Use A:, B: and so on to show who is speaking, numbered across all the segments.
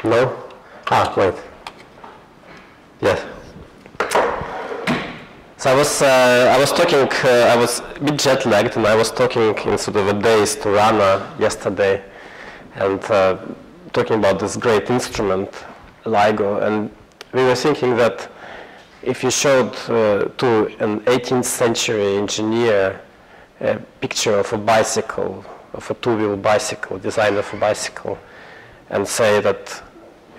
A: No? Ah, wait. Yes. So I was talking, I was a bit jet lagged, and I was talking in sort of a daze to Rana yesterday, and talking about this great instrument, LIGO, and we were thinking that if you showed to an 18th century engineer a picture of a bicycle, of a two-wheel bicycle, design of a bicycle, and say that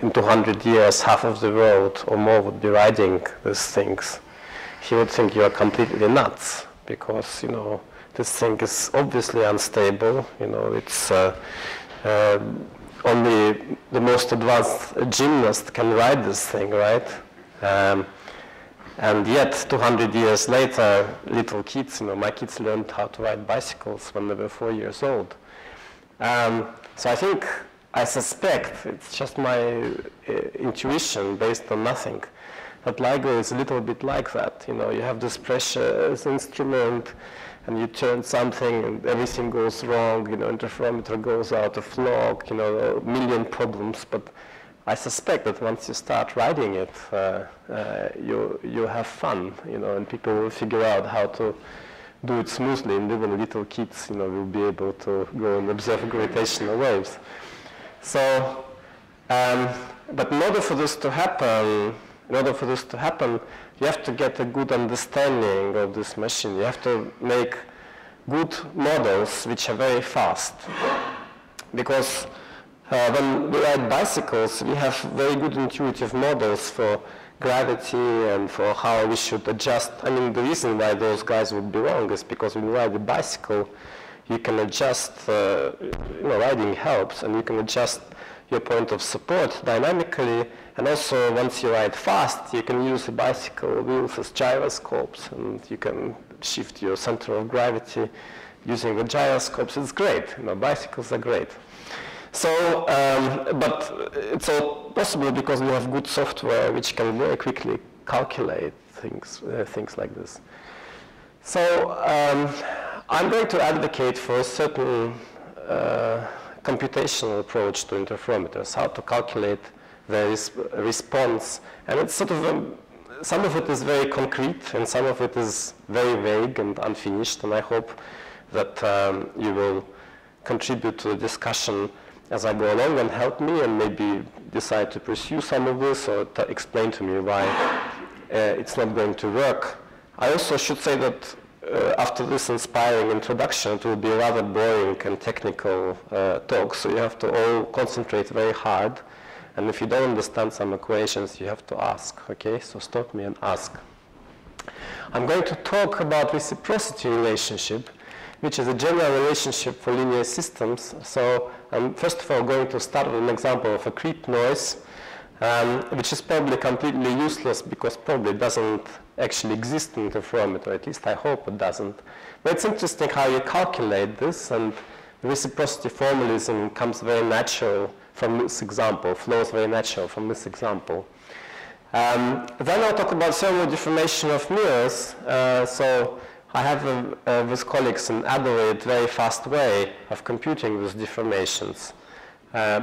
A: in 200 years half of the world or more would be riding these things, he would think you are completely nuts, because, you know, this thing is obviously unstable. You know, it's only the most advanced gymnast can ride this thing, right? And yet, 200 years later, little kids, you know, my kids learned how to ride bicycles when they were 4 years old. So I suspect, it's just my intuition based on nothing, that LIGO is a little bit like that. You know, you have this precious instrument, and you turn something, and everything goes wrong. You know, interferometer goes out of log. You know, a million problems. But I suspect that once you start riding it, you have fun. You know, and people will figure out how to do it smoothly, and even little kids, you know, will be able to go and observe gravitational waves. So, but in order for this to happen, you have to get a good understanding of this machine. You have to make good models which are very fast. Because when we ride bicycles, we have very good intuitive models for gravity and for how we should adjust. I mean, the reason why those guys would be wrong is because when you ride a bicycle, you can adjust, you know, riding helps, and you can adjust your point of support dynamically, and also once you ride fast, you can use the bicycle wheels as gyroscopes, and you can shift your center of gravity using the gyroscopes. It's great, you know, bicycles are great. So, but it's all possible because we have good software which can very quickly calculate things like this. So, I'm going to advocate for a certain computational approach to interferometers, how to calculate the response. And it's sort of, some of it is very concrete, and some of it is very vague and unfinished, and I hope that you will contribute to the discussion as I go along and help me, and maybe decide to pursue some of this, or to explain to me why it's not going to work. I also should say that after this inspiring introduction, it will be a rather boring and technical talk, so you have to all concentrate very hard, and if you don't understand some equations, you have to ask, okay? So stop me and ask. I'm going to talk about reciprocity relationship, which is a general relationship for linear systems. So I'm first of all going to start with an example of a creep noise, which is probably completely useless because probably doesn't actually exist in interferometer, at least I hope it doesn't. But it's interesting how you calculate this, and the reciprocity formalism comes very natural from this example, flows very natural from this example. Then I'll talk about thermal deformation of mirrors. So I have with colleagues an adequate, very fast way of computing these deformations,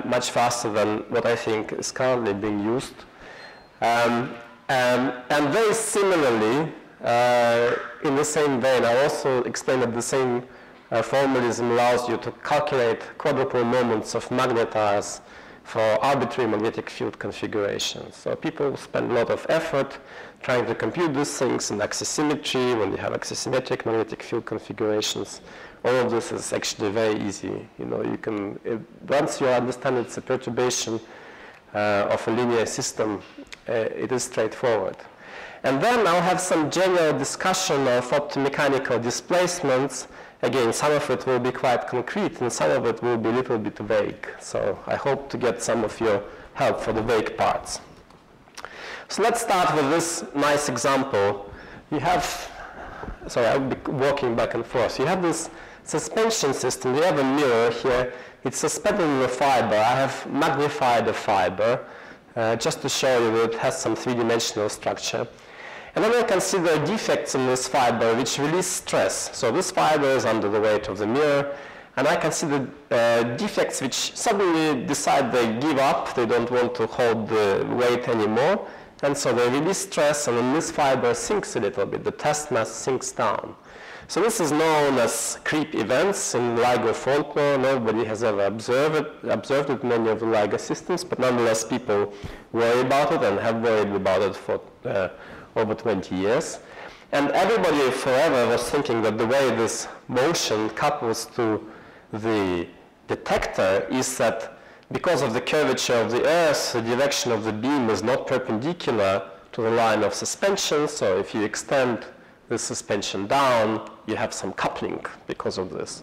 A: much faster than what I think is currently being used. And very similarly, in the same vein, I also explained that the same formalism allows you to calculate quadrupole moments of magnetars for arbitrary magnetic field configurations. So people spend a lot of effort trying to compute these things in axisymmetry, when you have axisymmetric magnetic field configurations. All of this is actually very easy. You know, you can, once you understand it's a perturbation of a linear system, it is straightforward. And then I'll have some general discussion of optomechanical displacements. Again, some of it will be quite concrete, and some of it will be a little bit vague. So I hope to get some of your help for the vague parts. So let's start with this nice example. You have, sorry, I'll be walking back and forth. You have this suspension system. You have a mirror here. It's suspended in a fiber. I have magnified the fiber just to show you that it has some three-dimensional structure. And then I consider defects in this fiber which release stress. So this fiber is under the weight of the mirror, And I consider defects which suddenly decide they give up, they don't want to hold the weight anymore, and so they release stress, and then this fiber sinks a little bit, the test mass sinks down. So this is known as creep events in LIGO fault law. Nobody has ever observed it in many of the LIGO systems, but nonetheless people worry about it and have worried about it for over 20 years. And everybody forever was thinking that the way this motion couples to the detector is that because of the curvature of the Earth, the direction of the beam is not perpendicular to the line of suspension. So if you extend the suspension down, you have some coupling because of this.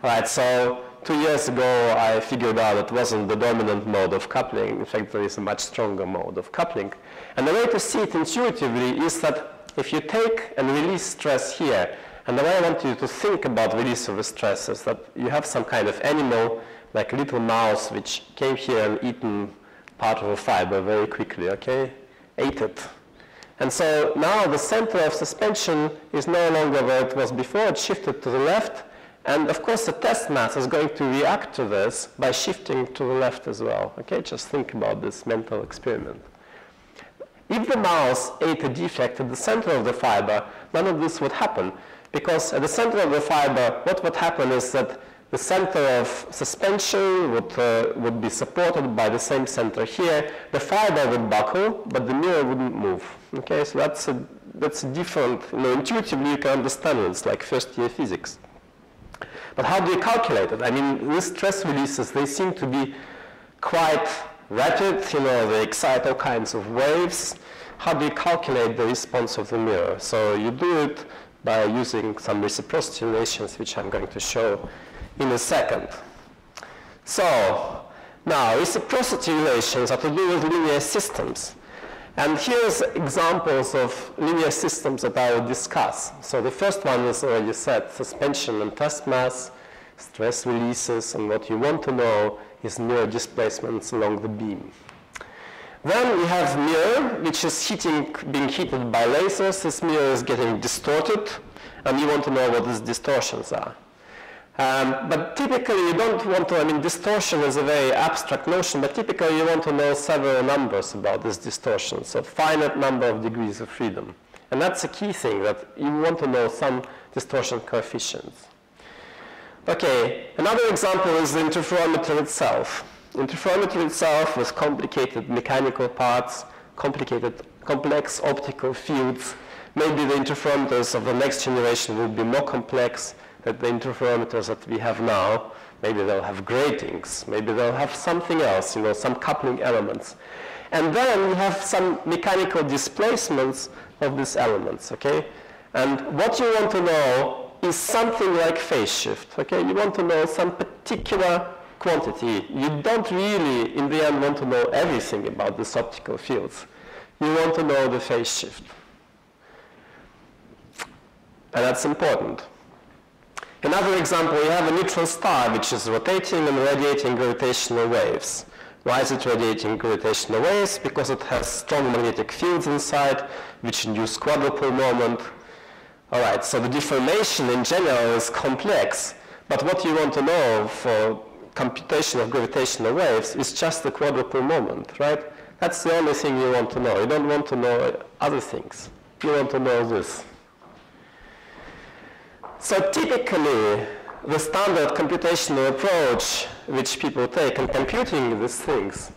A: All right, so 2 years ago, I figured out it wasn't the dominant mode of coupling. In fact, there is a much stronger mode of coupling. And the way to see it intuitively is that if you take and release stress here, and the way I want you to think about release of the stress is that you have some kind of animal, like a little mouse, which came here and eaten part of a fiber very quickly, okay? Ate it. And so now the center of suspension is no longer where it was before, it shifted to the left, and of course the test mass is going to react to this by shifting to the left as well, okay? Just think about this mental experiment. If the mouse ate a defect at the center of the fiber, none of this would happen, because at the center of the fiber, what would happen is that the center of suspension would be supported by the same center here. The fiber would buckle, but the mirror wouldn't move. Okay, so that's a different, intuitively you can understand it. It's like first-year physics. But how do you calculate it? I mean, these stress releases, they seem to be quite rapid. They excite all kinds of waves. How do you calculate the response of the mirror? So you do it by using some reciprocity relations, which I'm going to show in a second. So now reciprocity relations are to do with linear systems. And here's examples of linear systems that I will discuss. So the first one is already said, suspension and test mass, stress releases, and what you want to know is mirror displacements along the beam. Then we have mirror, which is being heated by lasers. This mirror is getting distorted, and you want to know what these distortions are. But typically you don't want to, distortion is a very abstract notion, but typically you want to know several numbers about this distortion, so finite number of degrees of freedom. And that's a key thing, that you want to know some distortion coefficients. Okay, another example is the interferometer itself. Interferometer itself with complicated mechanical parts, complex optical fields. Maybe the interferometers of the next generation will be more complex than the interferometers that we have now. Maybe they'll have gratings. Maybe they'll have something else, some coupling elements. And then we have some mechanical displacements of these elements, okay? And what you want to know is something like phase shift, okay? You want to know some particular quantity. You don't really, in the end, want to know everything about these optical fields. You want to know the phase shift. And that's important. Another example, we have a neutron star which is rotating and radiating gravitational waves. Why is it radiating gravitational waves? Because it has strong magnetic fields inside which induce quadrupole moment. All right, so the deformation in general is complex, but what you want to know for computation of gravitational waves is just the quadrupole moment, right? That's the only thing you want to know. You don't want to know other things. You want to know this. So typically, the standard computational approach which people take in computing these things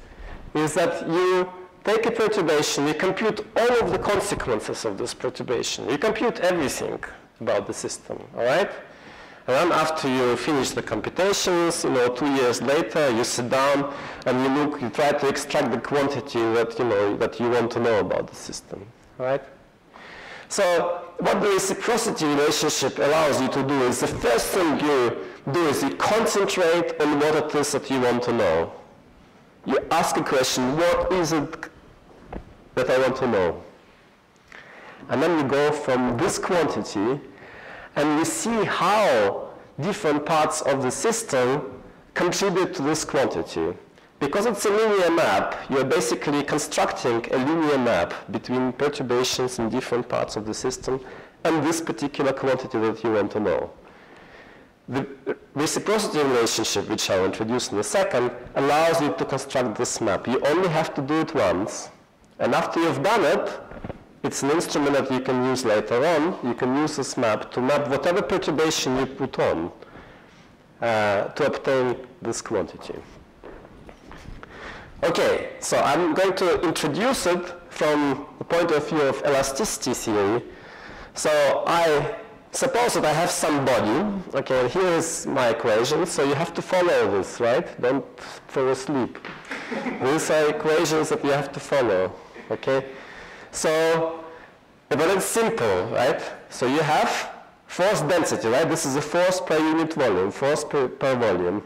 A: is that you take a perturbation, you compute all of the consequences of this perturbation. You compute everything about the system, all right? And then after you finish the computations, 2 years later, you sit down and you try to extract the quantity that you want to know about the system, all right? So what the reciprocity relationship allows you to do is the first thing you do is you concentrate on what it is that you want to know. You ask a question, what is it that I want to know? And then you go from this quantity and you see how different parts of the system contribute to this quantity. Because it's a linear map, you're basically constructing a linear map between perturbations in different parts of the system and this particular quantity that you want to know. The reciprocity relationship, which I'll introduce in a second, allows you to construct this map. You only have to do it once, and after you've done it, it's an instrument that you can use later on. You can use this map to map whatever perturbation you put on to obtain this quantity. Okay, so I'm going to introduce it from the point of view of elasticity theory. So I suppose that I have some body. Okay, here is my equation. So you have to follow this, right? Don't fall asleep. These are equations that you have to follow. Okay, so but it's simple, right? So you have force density, right? This is a force per unit volume, force per volume.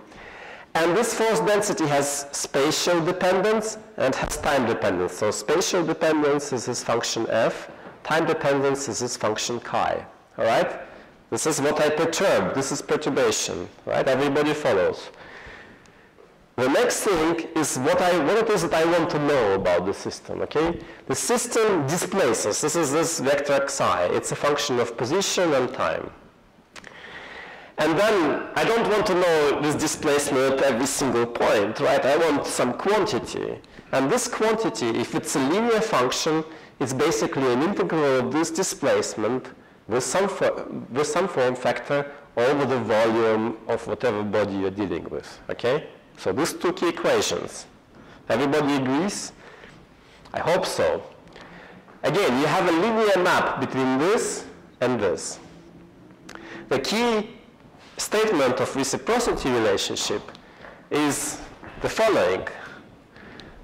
A: And this force density has spatial dependence and has time dependence. So spatial dependence is this function f, time dependence is this function chi, all right? This is what I perturb, this is perturbation, right? Everybody follows. The next thing is what it is that I want to know about the system, okay? The system displaces, this is this vector xi, it's a function of position and time. And then I don't want to know this displacement at every single point, right? I want some quantity. And this quantity, if it's a linear function, is basically an integral of this displacement with some form factor over the volume of whatever body you're dealing with, okay? So these two key equations. Everybody agrees? I hope so. Again, you have a linear map between this and this. The key statement of reciprocity relationship is the following,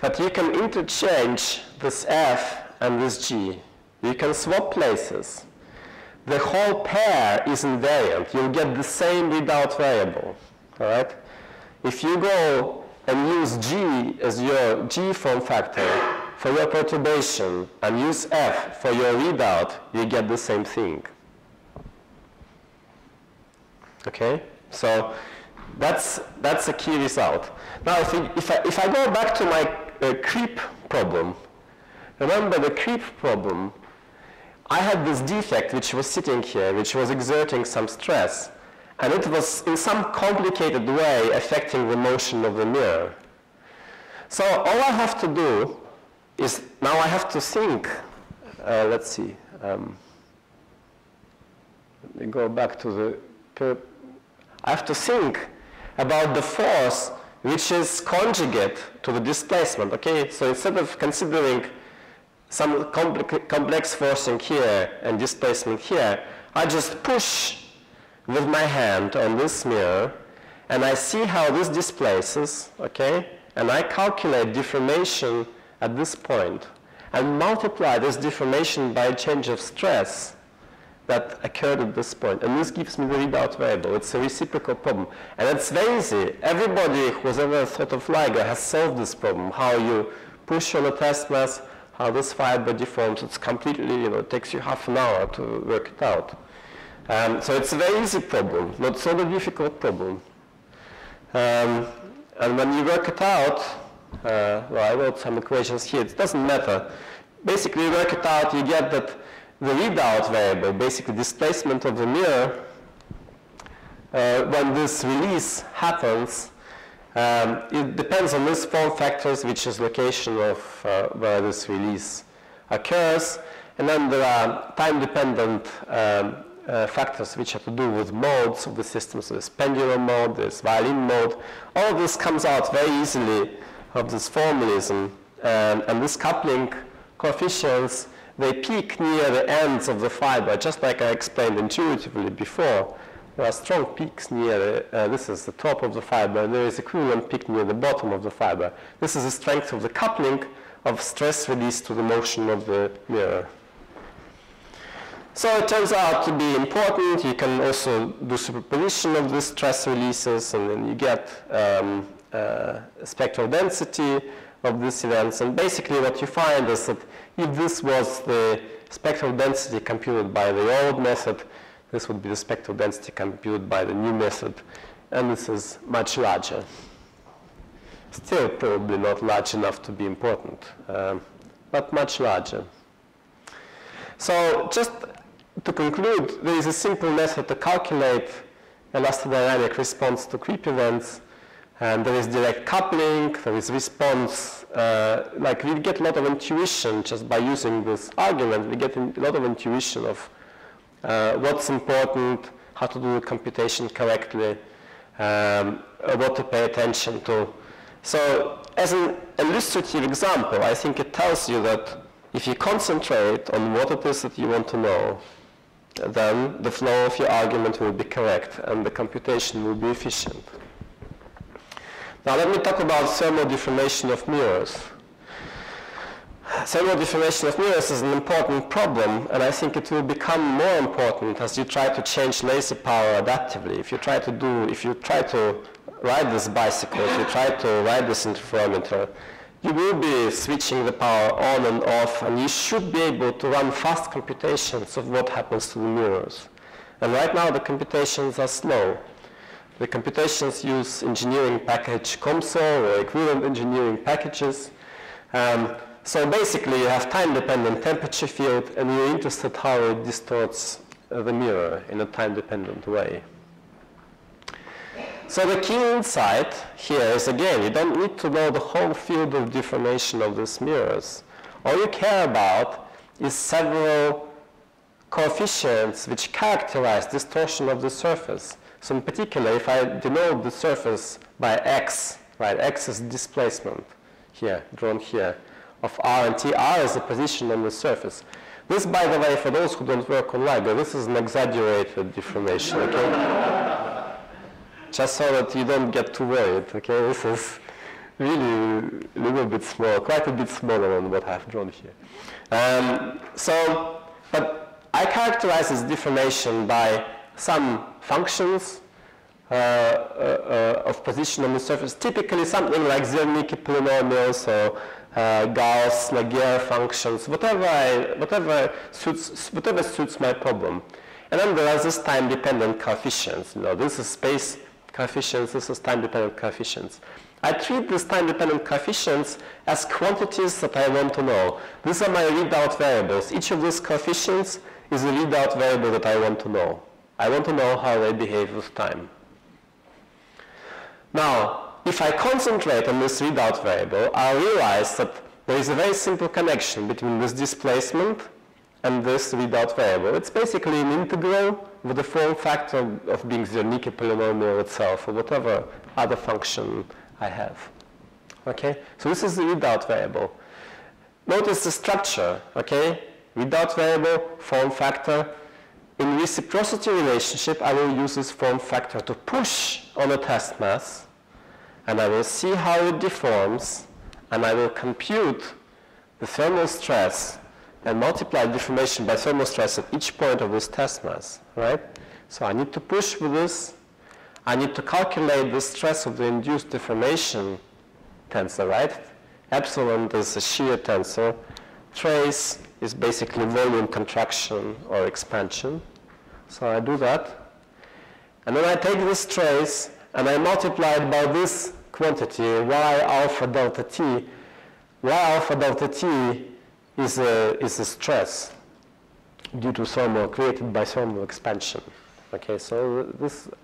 A: that you can interchange this f and this g. You can swap places. The whole pair is invariant. You'll get the same readout variable, all right? If you go and use g as your g form factor for your perturbation and use f for your readout, you get the same thing. Okay, so that's a key result. Now, if I go back to my creep problem, remember the creep problem, I had this defect which was sitting here, which was exerting some stress, and it was in some complicated way affecting the motion of the mirror. So all I have to do is, now I have to think, let's see, let me go back to the, I have to think about the force which is conjugate to the displacement, okay? So instead of considering some complex forcing here and displacement here, I just push with my hand on this mirror and I see how this displaces, okay? And I calculate deformation at this point and multiply this deformation by a change of stress that occurred at this point. And this gives me the readout variable. It's a reciprocal problem. And it's very easy. Everybody who's ever thought of LIGO has solved this problem. How you push on a test mass, how this fiber deforms. It's completely, it takes you half an hour to work it out. So it's a very easy problem, not so difficult problem. And when you work it out, well, I wrote some equations here. It doesn't matter. Basically, you work it out, you get that the readout variable, basically displacement of the mirror, when this release happens, it depends on this form factors, which is location of where this release occurs. And then there are time-dependent factors which have to do with modes of the system. So there's pendulum mode, there's violin mode. All of this comes out very easily of this formalism. And this coupling coefficients, they peak near the ends of the fiber, just like I explained intuitively before. There are strong peaks near, this is the top of the fiber, and there is equivalent peak near the bottom of the fiber. This is the strength of the coupling of stress release to the motion of the mirror. So it turns out to be important. You can also do superposition of the stress releases, and then you get spectral density of these events. And basically what you find is that if this was the spectral density computed by the old method, this would be the spectral density computed by the new method, and this is much larger. Still probably not large enough to be important, but much larger. So just to conclude, there is a simple method to calculate elastodynamic response to creep events, and there is direct coupling, there is response, like we get a lot of intuition just by using this argument. We get a lot of intuition of what's important, how to do the computation correctly, what to pay attention to. So as an illustrative example, I think it tells you that if you concentrate on what it is that you want to know, then the flow of your argument will be correct and the computation will be efficient. Now let me talk about thermal deformation of mirrors. Thermal deformation of mirrors is an important problem, and I think it will become more important as you try to change laser power adaptively. If you try to ride this bicycle, if you try to ride this interferometer, you will be switching the power on and off, and you should be able to run fast computations of what happens to the mirrors. And right now the computations are slow. The computations use engineering package COMSOL or equivalent engineering packages. So basically you have time-dependent temperature field, and you're interested how it distorts the mirror in a time-dependent way. So the key insight here is, again, you don't need to know the whole field of deformation of these mirrors. All you care about is several coefficients which characterize distortion of the surface. So in particular, if I denote the surface by x, right, x is displacement here, drawn here, of r and t. R is the position on the surface. This, by the way, for those who don't work on LIGO, this is an exaggerated deformation, okay? Just so that you don't get too worried, okay? This is really a little bit small, quite a bit smaller than what I've drawn here. But I characterize this deformation by some functions of position on the surface, typically something like Zernike polynomials or Gauss-Laguerre functions, whatever suits my problem. And then there are these time-dependent coefficients. You know, this is space coefficients, this is time-dependent coefficients. I treat these time-dependent coefficients as quantities that I want to know. These are my readout variables. Each of these coefficients is a readout variable that I want to know. I want to know how they behave with time. Now, if I concentrate on this readout variable, I'll realize that there is a very simple connection between this displacement and this readout variable. It's basically an integral with the form factor of being Zernike polynomial itself, or whatever other function I have. Okay? So this is the readout variable. Notice the structure, okay? Readout variable, form factor. In reciprocity relationship, I will use this form factor to push on a test mass, and I will see how it deforms, and I will compute the thermal stress and multiply deformation by thermal stress at each point of this test mass, right? So I need to push with this. I need to calculate the stress of the induced deformation tensor, right? Epsilon is a shear tensor. Trace is basically volume contraction or expansion. So I do that. And then I take this trace and I multiply it by this quantity, y alpha delta t. Y alpha delta t is a stress due to thermal, created by thermal expansion. Okay, so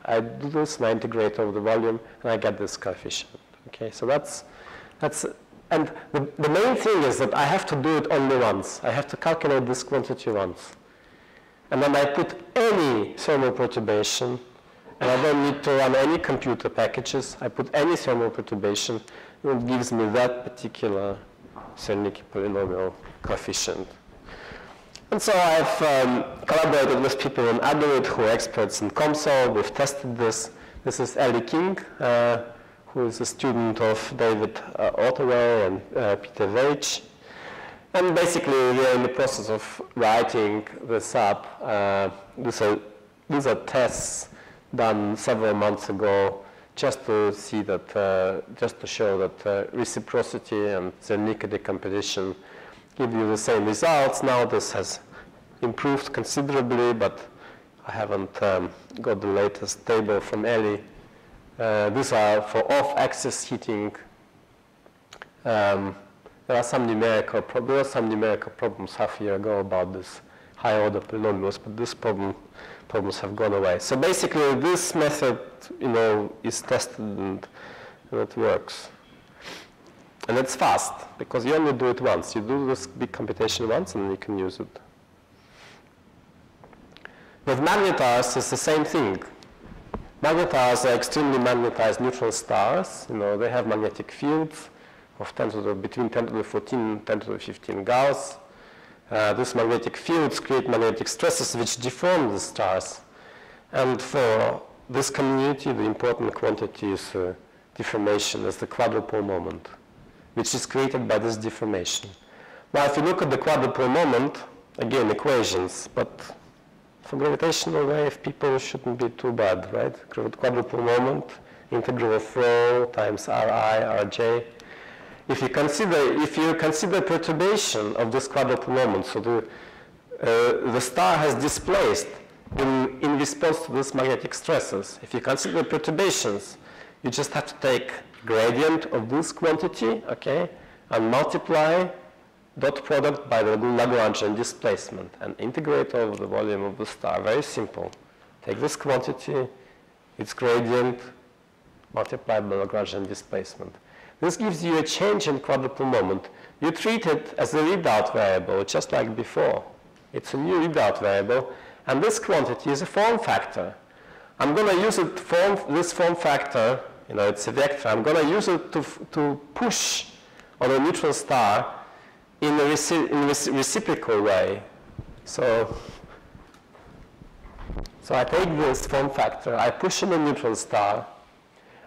A: I do this and I integrate over the volume and I get this coefficient. Okay, so and the main thing is that I have to do it only once. I have to calculate this quantity once. And then I put any thermal perturbation, and I don't need to run any computer packages. I put any thermal perturbation, and it gives me that particular Zernike polynomial coefficient. And so I've collaborated with people in Adelaide who are experts in COMSOL. We've tested this. This is Ellie King, who is a student of David Ottaway and Peter Veitch. And basically, we are in the process of writing this up. These are tests done several months ago, just to see that, just to show that reciprocity and Zernike decomposition give you the same results. Now this has improved considerably, but I haven't got the latest table from Ellie. These are for off-axis heating. There were some numerical problems half a year ago about this high-order polynomials, but this problem problems have gone away. So basically, this method, is tested and it works. And it's fast, because you only do it once. You do this big computation once, and then you can use it. With magnetars, it's the same thing. Magnetars are extremely magnetized neutron stars. They have magnetic fields of between 10 to the 14 and 10 to the 15 Gauss. These magnetic fields create magnetic stresses which deform the stars. And for this community, the important quantity is deformation, is the quadrupole moment, which is created by this deformation. Now, if you look at the quadrupole moment, again, equations, but for gravitational wave, people shouldn't be too bad, right? Quadrupole moment, integral of rho times Ri, Rj. If you consider perturbation of this quadrupole moment, so the star has displaced in response to these magnetic stresses. If you consider perturbations, you just have to take gradient of this quantity, okay, and multiply dot product by the Lagrangian displacement and integrate over the volume of the star. Very simple. Take this quantity, its gradient, multiplied by Lagrangian displacement. This gives you a change in quadrupole moment. You treat it as a readout variable, just like before. It's a new readout variable, and this quantity is a form factor. I'm going to use this form factor, it's a vector. I'm going to use it to push on a neutron star in a reciprocal way. So I take this form factor, I push in a neutron star,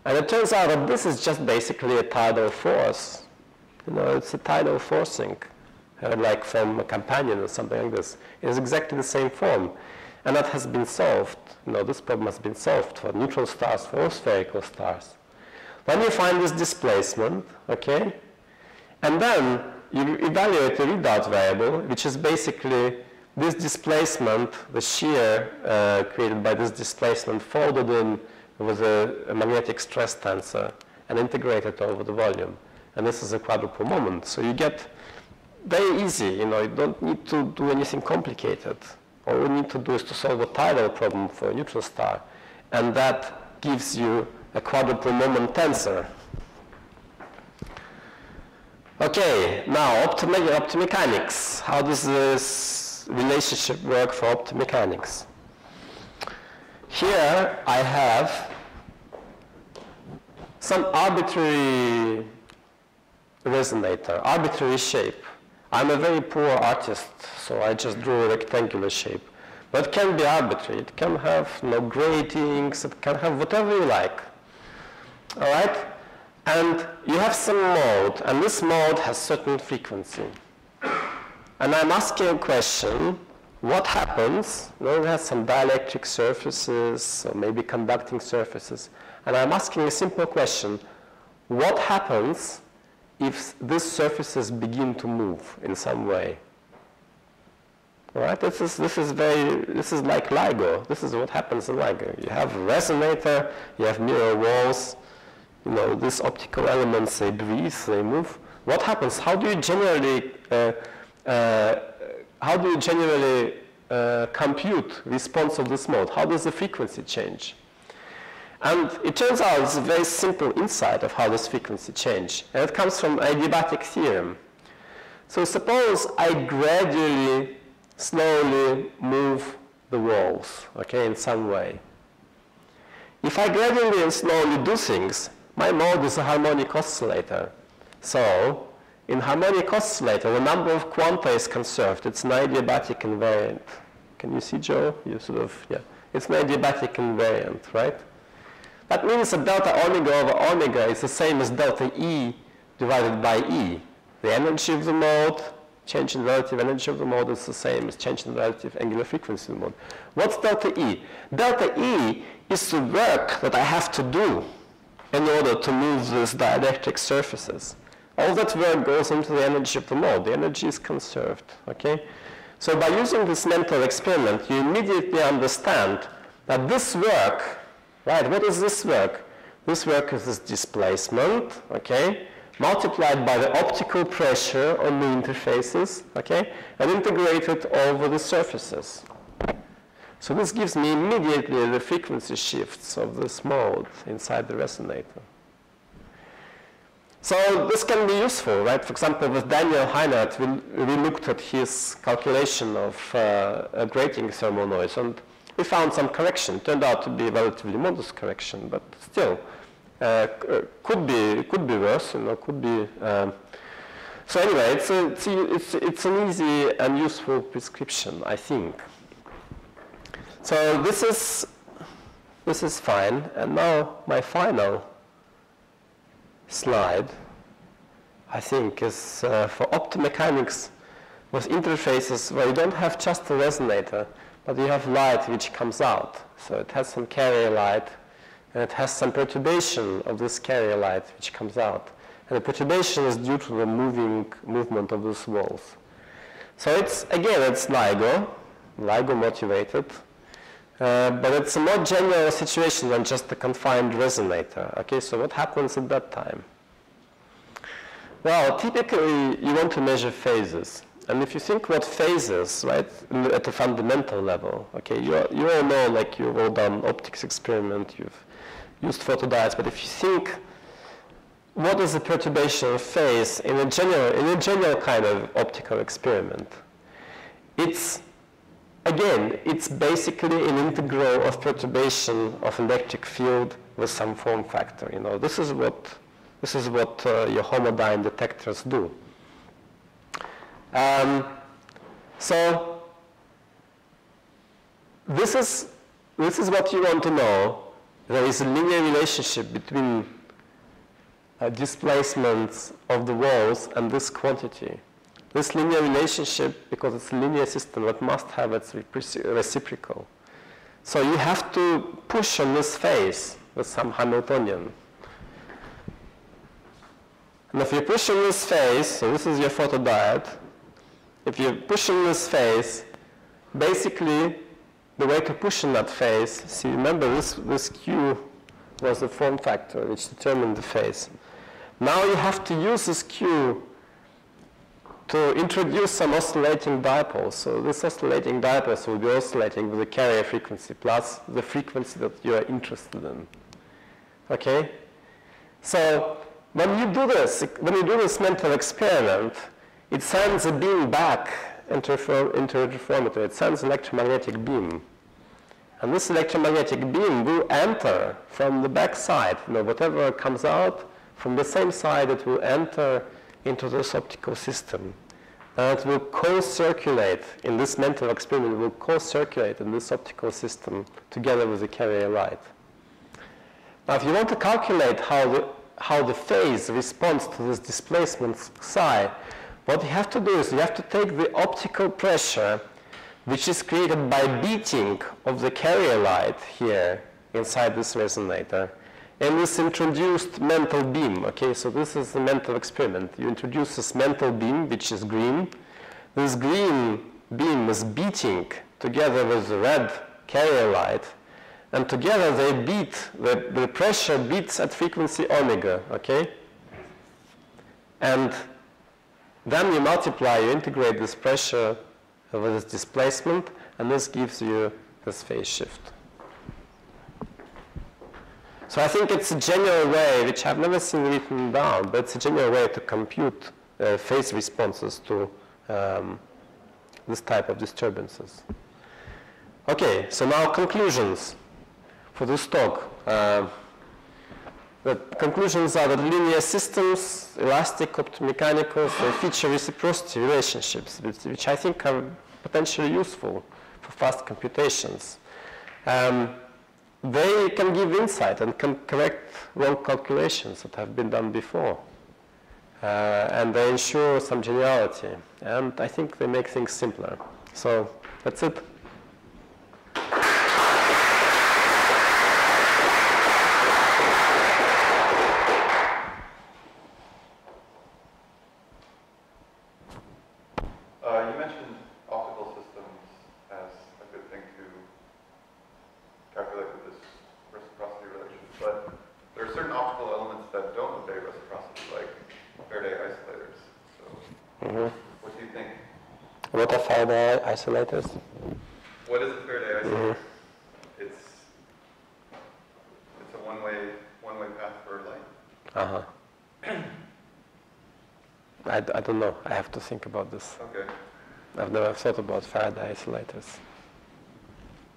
A: and it turns out that this is just basically a tidal force. It's a tidal forcing, like from a companion or something like this. It is exactly the same form. And that has been solved. This problem has been solved for neutron stars, for all spherical stars. Then you find this displacement, okay? And then you evaluate the readout variable, which is basically this displacement, the shear created by this displacement folded in with a magnetic stress tensor and integrate it over the volume. And this is a quadrupole moment. So you get very easy, you don't need to do anything complicated. All we need to do is to solve a tidal problem for a neutron star. And that gives you a quadrupole moment tensor. Okay, now optomechanics. How does this relationship work for optomechanics? Here I have some arbitrary resonator, arbitrary shape. I'm a very poor artist, so I just drew a rectangular shape. But it can be arbitrary. It can have gratings. It can have whatever you like. All right? And you have some mode, and this mode has certain frequency. And I'm asking a question. What happens? It has some dielectric surfaces, or maybe conducting surfaces. And I'm asking a simple question. What happens if these surfaces begin to move in some way? All right? This is like LIGO. This is what happens in LIGO. You have a resonator, you have mirror walls, these optical elements, they breathe, they move. What happens? How do you generally compute response of this mode? How does the frequency change? And it turns out it's a very simple insight of how this frequency changes. And it comes from adiabatic theorem. So suppose I gradually, slowly move the walls, okay, in some way. If I gradually and slowly do things, my mode is a harmonic oscillator. So in harmonic oscillator, the number of quanta is conserved. It's an adiabatic invariant. Can you see, Joe? You sort of, yeah. It's an adiabatic invariant, right? That means that delta omega over omega is the same as delta E divided by E. The energy of the mode, change in relative energy of the mode is the same as change in relative angular frequency of the mode. What's delta E? Delta E is the work that I have to do in order to move these dielectric surfaces. All that work goes into the energy of the mode. The energy is conserved, okay? So by using this mental experiment, you immediately understand that this work, right, what is this work? This work is this displacement, okay, multiplied by the optical pressure on the interfaces, okay, and integrated over the surfaces. So this gives me immediately the frequency shifts of this mode inside the resonator. So this can be useful, right? For example, with Daniel Heinert, we looked at his calculation of a grating thermal noise, and we found some correction. It turned out to be a relatively modest correction, but still could be worse, could be. So anyway, it's an easy and useful prescription, I think. So this is fine, and now my final slide, I think, is for optomechanics with interfaces where you don't have just a resonator, but you have light which comes out. So it has some carrier light, and it has some perturbation of this carrier light which comes out. And the perturbation is due to the movement of these walls. So it's LIGO motivated. But it's a more general situation than just a confined resonator. Okay, so what happens at that time? Well, typically you want to measure phases. And if you think about phases, right, at a fundamental level, okay, you all know, like, you've all done optics experiment, you've used photodiodes, but if you think, what is the perturbation of phase in a general kind of optical experiment? Again, it's basically an integral of perturbation of electric field with some form factor. This is what your homodyne detectors do. So this is what you want to know. There is a linear relationship between displacements of the walls and this quantity. This linear relationship, because it's a linear system, it must have its reciprocal. So you have to push on this phase with some Hamiltonian. And if you push on this phase, so this is your photodiode, if you push on this phase, basically the way to push on that phase, see, remember this Q was the form factor which determined the phase. Now you have to use this Q to introduce some oscillating dipoles. So this oscillating dipoles will be oscillating with the carrier frequency plus the frequency that you are interested in. Okay? So when you do this mental experiment, it sends a beam back into interferometer. It sends an electromagnetic beam. And this electromagnetic beam will enter from the back side. Whatever comes out, from the same side it will enter into this optical system. And it will co-circulate in this mental experiment, it will co-circulate in this optical system together with the carrier light. Now, if you want to calculate how the phase responds to this displacement psi, what you have to do is you have to take the optical pressure which is created by beating of the carrier light here inside this resonator, and this introduced mental beam. Okay, so this is the mental experiment. You introduce this mental beam, which is green. This green beam is beating together with the red carrier light, and together they beat, the pressure beats at frequency omega, okay? And then you multiply, you integrate this pressure with this displacement, and this gives you this phase shift. So I think it's a general way, which I've never seen written down, but it's a general way to compute phase responses to this type of disturbances. Okay, so now conclusions for this talk. The conclusions are that linear systems, elastic optomechanicals, they feature reciprocity relationships, which I think are potentially useful for fast computations. They can give insight and can correct wrong calculations that have been done before. And they ensure some generality. And I think they make things simpler. So that's it.
B: You mentioned optical systems as a good thing to calculate with this reciprocity relation, but there are certain optical elements that don't obey reciprocity, like Faraday isolators. So, what do you think?
A: What are Faraday isolators?
B: What is a Faraday isolator?
A: Uh-huh. I don't know. I have to think about this.
B: Okay.
A: I've never thought about Faraday isolators.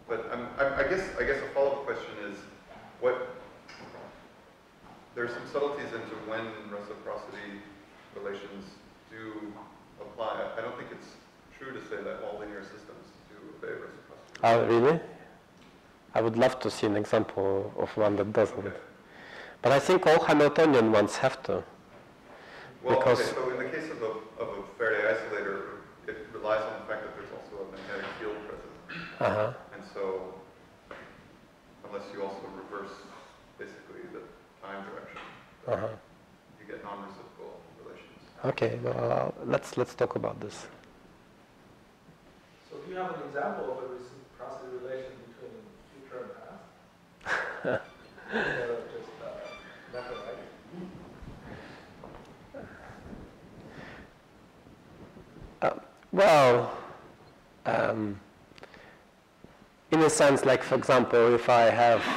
B: But I guess a follow-up question is, there's some subtleties into when reciprocity relations do apply. I don't think it's true to say that all linear systems do obey reciprocity.
A: Oh, really? I would love to see an example of one that doesn't.
B: Okay.
A: But I think all Hamiltonian ones have to.
B: Well,
A: because
B: okay, so in the case of a Faraday isolator, it relies on the fact that there's also a magnetic field present.
A: uh-huh.
B: And so, unless you also reverse basically the time direction,
A: Uh-huh.
B: you get non-reciprocal relations.
A: Okay, well, let's talk about this.
C: So do you have an example of a reciprocity relation between future and past? Just method, right?
A: Well, in a sense, like for example, if I have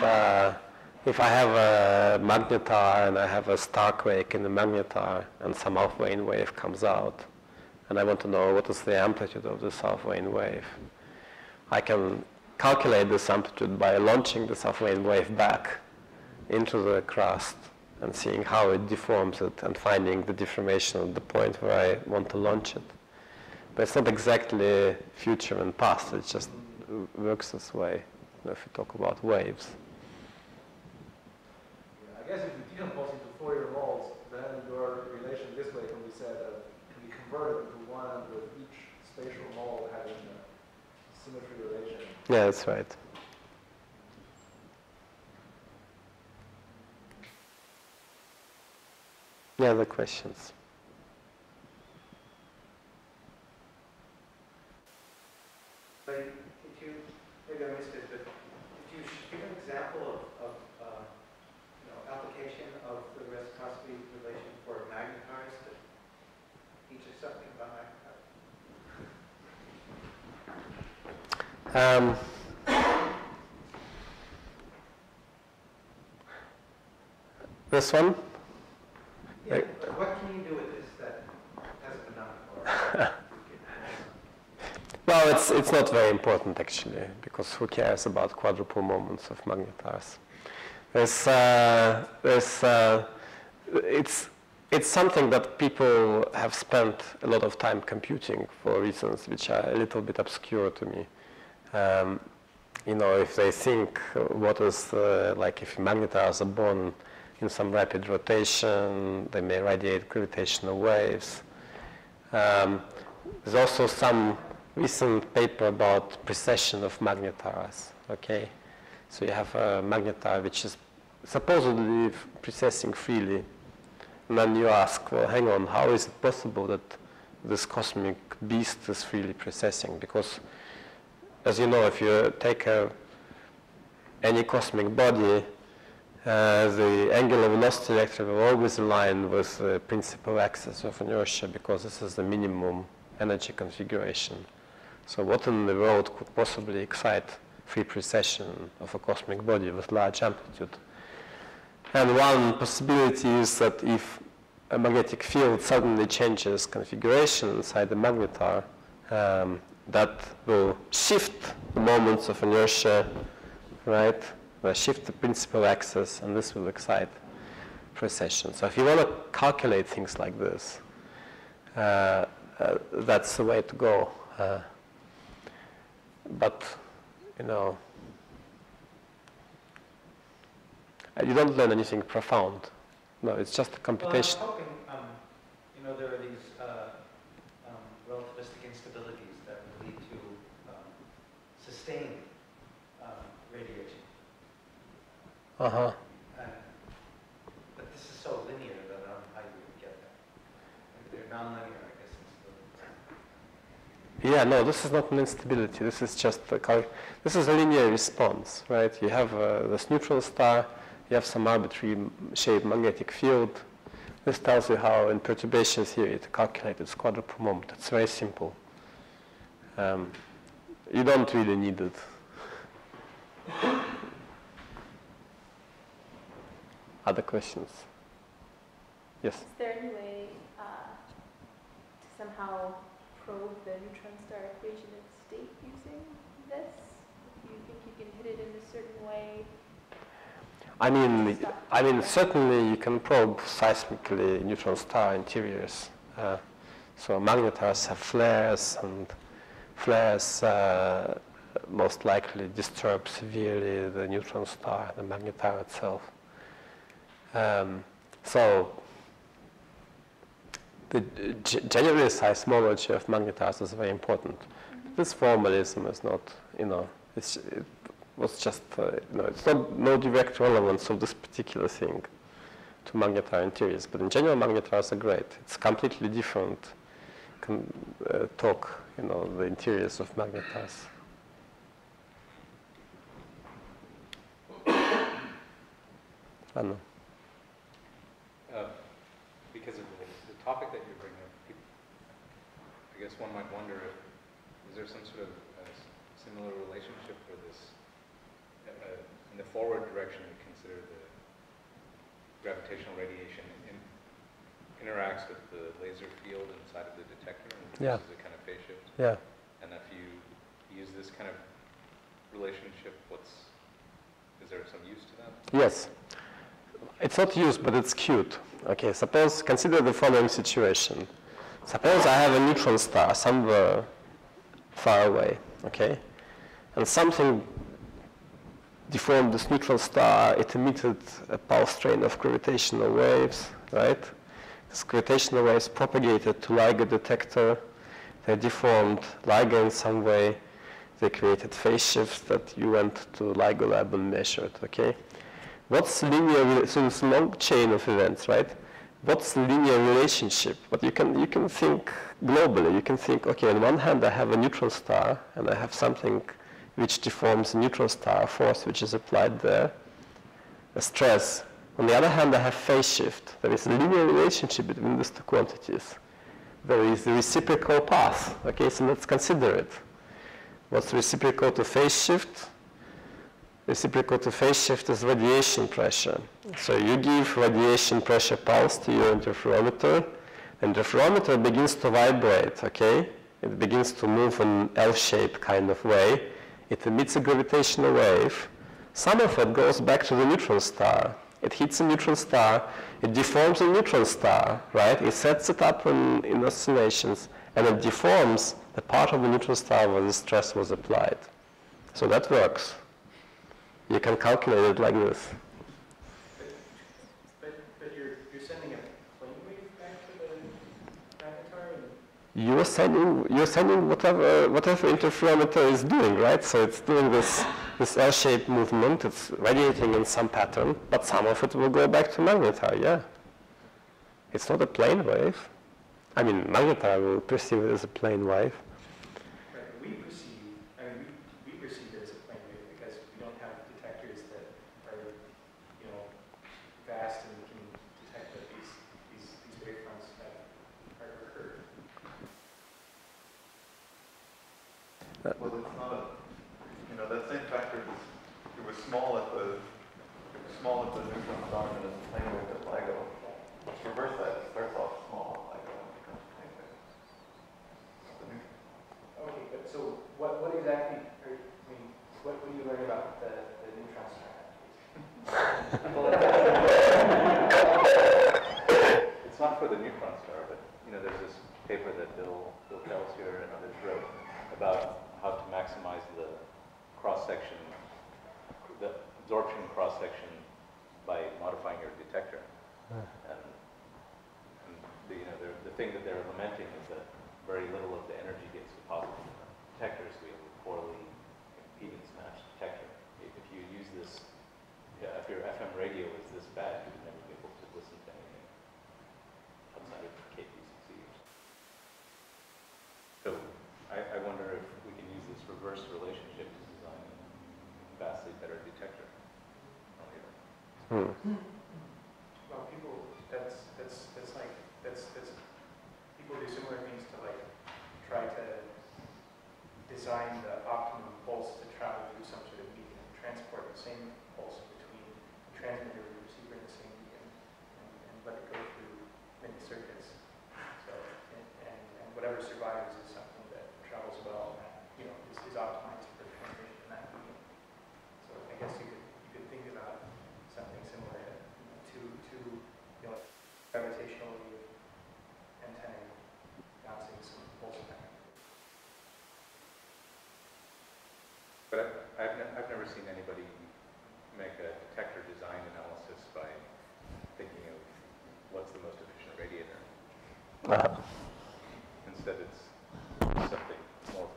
A: a magnetar and I have a star quake in the magnetar and some Alpha-Wayne wave comes out, and I want to know what is the amplitude of this Alpha-Wayne wave, I can calculate this amplitude by launching this Alpha-Wayne wave back into the crust and seeing how it deforms it and finding the deformation at the point where I want to launch it. But it's not exactly future and past, it just works this way if you talk about waves.
C: Yeah, I guess if you decompose into Fourier molds, then your relation this way can be said that can be converted into one with each spatial mold having a symmetry relation.
A: Yeah, that's right. Any other questions?
D: Maybe I missed it, but did you give an example of application of the reciprocity relation for magnetars that teaches something about magnetars?
A: This one?
D: Yeah, what can you do with this that hasn't been done before?
A: Well, it's not very important actually, because who cares about quadrupole moments of magnetars? It's something that people have spent a lot of time computing for reasons which are a little bit obscure to me. If they think what is like if magnetars are born in some rapid rotation, they may radiate gravitational waves. There's also some recent paper about precession of magnetars, okay? So you have a magnetar which is supposedly precessing freely, and then you ask, well, hang on, how is it possible that this cosmic beast is freely precessing? Because, as you know, if you take any cosmic body, the angular velocity vector will always align with the principal axis of inertia, because this is the minimum energy configuration. So what in the world could possibly excite free precession of a cosmic body with large amplitude? And one possibility is that if a magnetic field suddenly changes configuration inside the magnetar, that will shift the moments of inertia, right? Will shift the principal axis, and this will excite precession. So if you want to calculate things like this, that's the way to go. But, you don't learn anything profound. No, it's just a computation.
D: Well, I'm hoping, there are these relativistic instabilities that will lead to sustained radiation.
A: Uh-huh.
D: But this is so linear that I don't know how you would get that. If they're nonlinear, I guess instabilities.
A: Yeah, no, this is not an instability. This is just this is a linear response, right? You have this neutral star, you have some arbitrary shaped magnetic field. This tells you how, in perturbation theory, to calculate its quadrupole moment. It's very simple. You don't really need it. Other questions? Yes.
E: Is there any way to somehow probe the neutron star equation of state using this? Do you think you can hit it in a certain way?
A: I mean, certainly you can probe seismically neutron star interiors. So magnetars have flares, and flares most likely disturb severely the neutron star, the magnetar itself. So the general seismology of magnetars is very important. This formalism is not, it was just, it's not no direct relevance of this particular thing to magnetar interiors. But in general, magnetars are great. It's completely different talk, the interiors of magnetars. I don't know.
F: Because of the topic that you're bringing up, I guess one might wonder if, is there some sort of similar relationship for this, in the forward direction, you consider the gravitational radiation interacts with the laser field inside of the detector and produces a kind of phase shift?
A: Yeah.
F: And if you use this kind of relationship, is there some use to that?
A: Yes. It's not used, but it's cute. Okay, consider the following situation. Suppose I have a neutron star somewhere far away, okay? And something deformed this neutron star. It emitted a pulse train of gravitational waves, right? These gravitational waves propagated to LIGO detector. They deformed LIGO in some way. They created phase shifts that you went to LIGO lab and measured, okay? What's linear, so it's a long chain of events, right? What's the linear relationship? But you can think globally. You can think, okay, on one hand I have a neutron star, and I have something which deforms a neutron star, a force which is applied there, a stress. On the other hand, I have phase shift. There is a linear relationship between these two quantities. There is the reciprocal path. Okay, so let's consider it. What's reciprocal to phase shift? Reciprocal to phase shift is radiation pressure. So you give radiation pressure pulse to your interferometer, and the interferometer begins to vibrate, okay? It begins to move in L-shaped kind of way. It emits a gravitational wave. Some of it goes back to the neutron star. It hits a neutron star, it deforms a neutron star, right? It sets it up in oscillations, and it deforms the part of the neutron star where the stress was applied. So that works. You can calculate it like this.
C: But you're sending a plane wave back to the magnetar?
A: You're sending whatever interferometer is doing, right? So it's doing this L-shaped movement. It's radiating in some pattern, but some of it will go back to magnetar. Yeah. It's not a plane wave. I mean, magnetar will perceive it as a plane wave.
C: Right. We perceive it as a plane wave because we don't have detectors that are, vast and can detect that these wavefronts are occurred.
B: Well, it's not that same factor it was small at the neutron star and it's a plane wave at LIGO. Reverse that, it starts off small at LIGO and becomes a plane wave.
C: Okay, but so what exactly, what do you learn about the neutron star?
F: It's not for the neutron star, but there's this paper that Bill Peltier and others wrote about how to maximize the cross-section, the absorption cross-section by modifying your detector. And the thing that they're lamenting is that very little of the energy gets deposited in the detectors. We have a poorly impedance matched detector. If you use this, if your FM radio is this bad, you would never be able to listen to anything outside of KPCC. So I wonder if we can use this reverse relationship to design a vastly better detector.
C: Well, people do similar things to try to design the optimum pulse to travel through some sort of medium, transport the same pulse between the transmitter and the receiver in the same medium, and let it go through
F: I've never seen anybody make a detector design analysis by thinking of what's the most efficient radiator. Instead, it's something more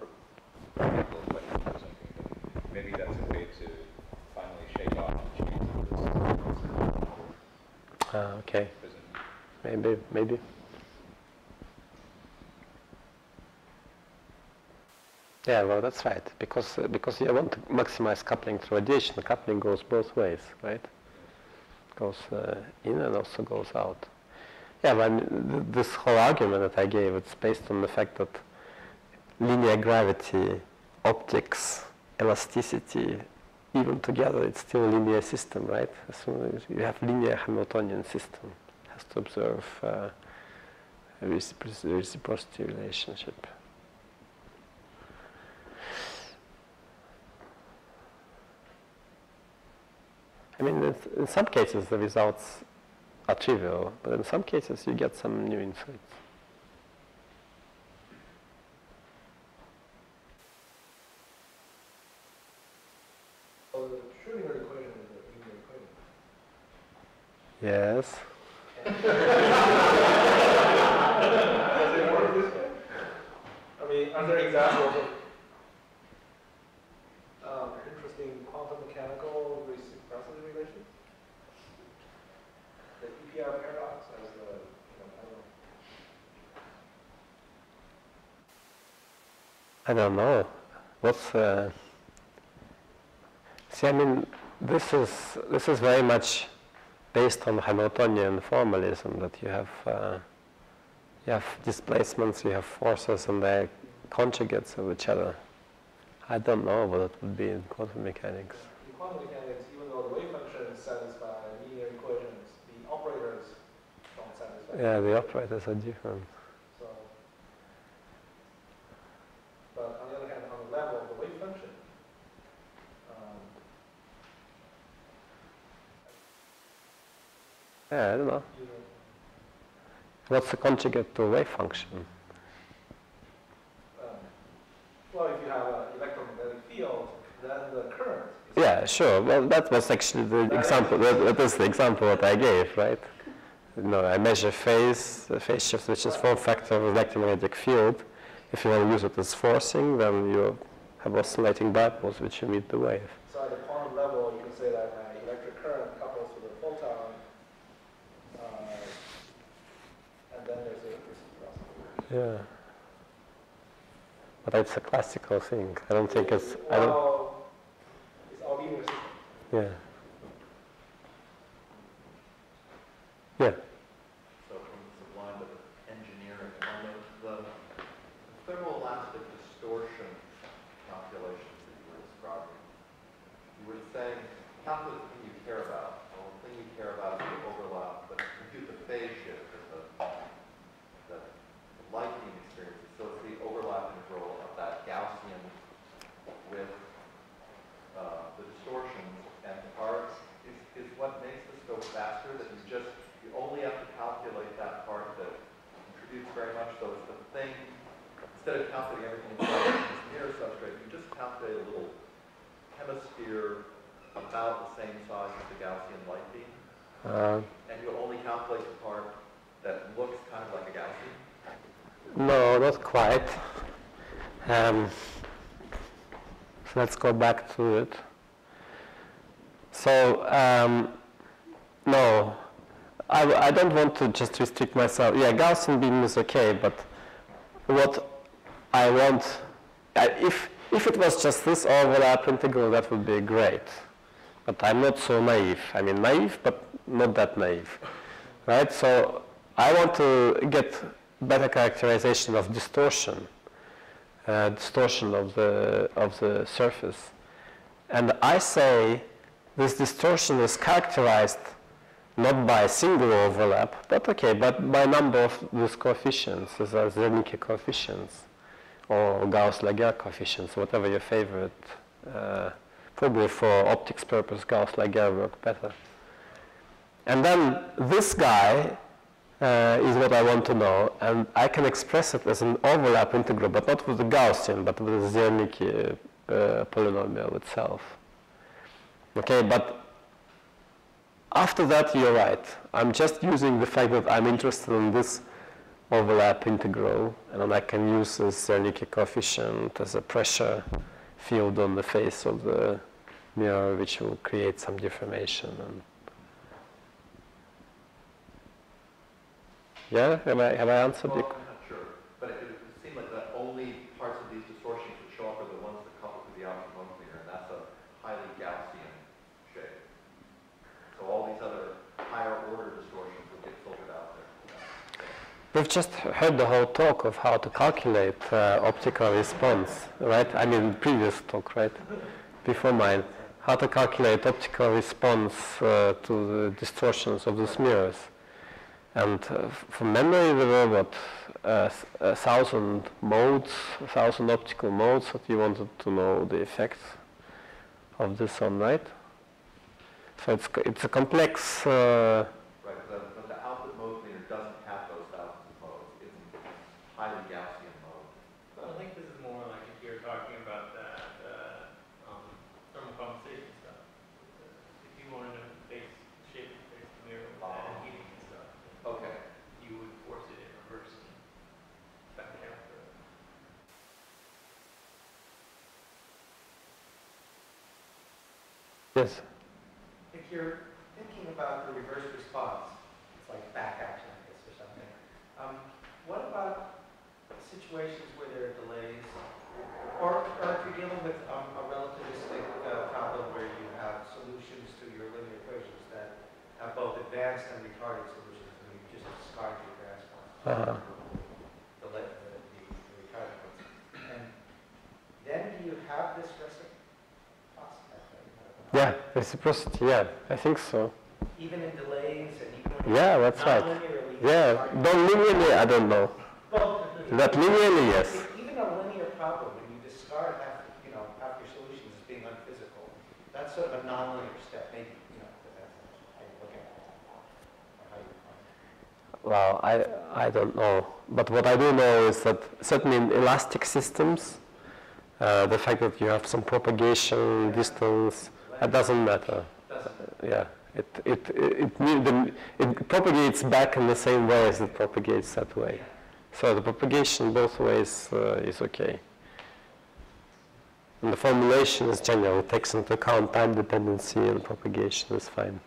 F: practical question or something. But maybe that's a way to finally shake off the chains of this.
A: Okay. Maybe. Yeah, well, that's right. Because you want to maximize coupling through radiation. The coupling goes both ways, right? Goes in and also goes out. Yeah, but this whole argument that I gave, it's based on the fact that linear gravity, optics, elasticity, even together, it's still a linear system, right? As soon as you have linear Hamiltonian system, it has to observe a reciprocity relationship. I mean, in some cases the results are trivial, but in some cases you get some new insights.
C: So the Schrödinger equation is a linear equation.
A: Yes.
C: Does it work this way? I mean, are there examples of interesting quantum mechanical reciprocity relations? The EPR paradox as the,
A: I don't know. What's see, I mean, this is very much based on Hamiltonian formalism, that you have displacements, you have forces, and they're conjugates of each other. I don't know what it would be in quantum mechanics.
C: In quantum mechanics, even though the wave functions satisfy linear equations, the operators don't satisfy.
A: Yeah, the operators are different.
C: So, but on the other hand, on the level of the wave function,
A: yeah, I don't know. What's the conjugate to a wave function?
C: Well, if you have an electromagnetic field, then the current.
A: Yeah, sure. Well, that was actually the example. That is the example that I gave, right? You know, I measure phase shift, which is form factor of electromagnetic field. If you want to use it as forcing, then you have oscillating dipoles, which emit the wave.
C: So at the quantum level, you can say that my electric current couples to the photon, and then there's a reciprocity.
A: Yeah. But it's a classical thing. I don't think it's.
C: Well, it's all linear system.
A: Yeah. Yeah.
B: So from sublime to engineering, on the thermoelastic distortion calculations that you were describing, you were saying, calculate the thing you care about. Well, the thing you care about is the overlap, but compute the phase shift or the light beam experiences. So it's the overlap integral of that Gaussian with the distortions, and is what makes this go faster, that you only have to calculate that part that contributes very much. So it's the thing, instead of calculating everything inside this mirror substrate, you just calculate a little hemisphere about the same size as the Gaussian light beam, and you only calculate the part that looks kind of like a Gaussian.
A: No, not quite. So let's go back to it. So, no, I don't want to just restrict myself. Yeah, Gaussian beam is okay, but what I want, if it was just this overlap integral, that would be great. But I'm not so naive. I mean, naive, but not that naive, right? So I want to get better characterization of distortion, distortion of the surface, and I say this distortion is characterized not by a single overlap, but by number of these coefficients, these are Zernike coefficients, or Gauss-Laguerre coefficients, whatever your favorite. Probably for optics purpose, Gauss-Laguerre work better. And then this guy is what I want to know, and I can express it as an overlap integral, but not with the Gaussian, but with the Zernike polynomial itself. Okay, but after that, you're right. I'm just using the fact that I'm interested in this overlap integral, and then I can use the Zernike coefficient as a pressure field on the face of the mirror, which will create some deformation. And yeah, have I answered
B: Well,
A: you?
B: I'm not sure, but it seemed like the only parts of these distortions that show up are the ones that couple to the optical nuclear, and that's a highly Gaussian shape. So all these other higher order distortions would get filtered out there.
A: We've just heard the whole talk of how to calculate optical response, right? I mean, previous talk, right? Before mine. How to calculate optical response to the distortions of these mirrors. And from memory, there were, what, 1,000 modes, 1,000 optical modes that you wanted to know the effects of this on, right? So it's a complex...
B: Right, but the output mode cleaner doesn't have those thousands of modes. It's highly Gaussian mode.
G: Well, I think this is more like if you're talking about that thermal compensation stuff. If you wanted to shape the face of the mirror with that and heating and stuff,
B: Okay.
G: you would force it in reverse and back after it.
A: Yes.
D: If you're thinking about the reverse response, it's like back action, I guess, or something. What about situations where there are delays? Or if you're dealing with a relativistic problem where you have solutions to your linear equations that have both advanced and retarded solutions, and you just discard the advanced ones, the retarded ones. And then do you have this reciprocity?
A: Yeah, reciprocity, yeah, I think so.
D: Even in delays and even when
A: Yeah, that's right.
D: non-linearly,
A: Yeah, don't linearly, I don't know.
D: well,
A: That linearly, yes.
D: even a linear problem, when you discard half your solutions as being unphysical, that's sort of a non-linear step. Maybe, but that's how you look at it, or how you define it.
A: Well, I don't know. But what I do know is that certainly in elastic systems, the fact that you have some propagation distance, that doesn't matter. Yeah, it propagates back in the same way as it propagates that way. So the propagation both ways is okay. And the formulation is general. It takes into account time dependency and propagation is fine.